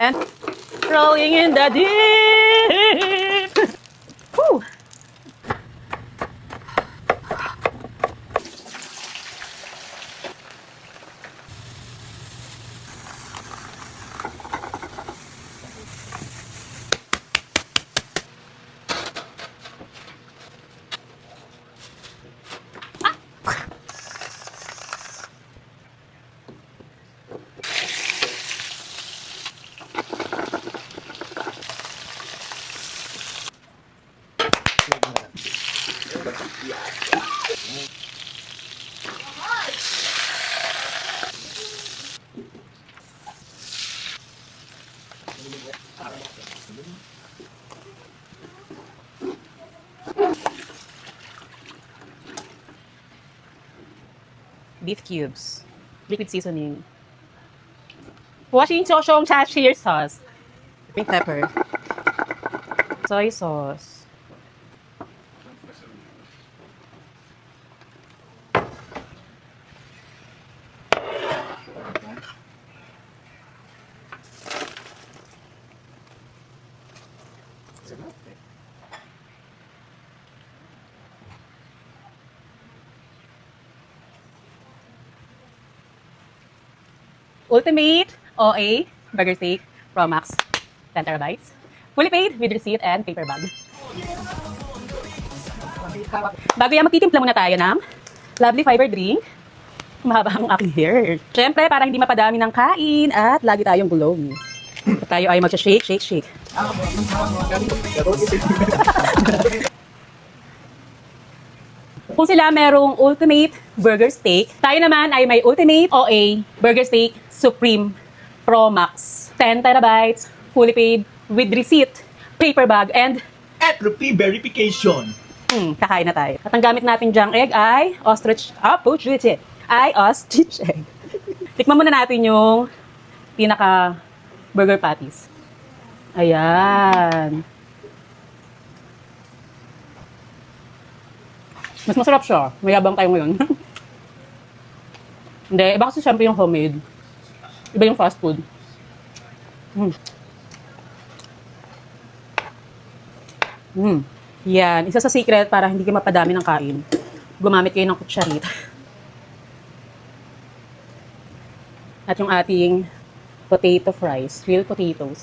And rolling in the deep. Whew. Beef cubes, liquid seasoning, washing choshong chashir sauce, pink pepper, soy sauce, Ultimate OA burger steak Pro Max 10 terabytes, fully paid with receipt and paper bag. Bago yan, magtitimpla muna tayo ng lovely fiber drink. Mahaba ang aking hair. Siyempre, para hindi mapadami ng kain at lagi tayong glowy. Tayo ay mag-shake, shake, shake. Kung sila merong Ultimate Burger Steak, tayo naman ay may Ultimate OA Burger Steak Supreme Pro Max. 10 terabytes, fully paid, with receipt, paper bag, and rupee verification. Kakain na tayo. At ang gamit natin dyang egg ay ostrich egg. Tikman muna natin yung pinaka burger patties. Ayan. Mas masarap siya. Mayabang tayo ngayon. Hindi, iba kasi syempre yung homemade. Iba yung fast food. Yan. Isa sa secret para hindi kayo mapadami ng kain. Gumamit kayo ng kutsarita. At yung ating potato fries. Real potatoes.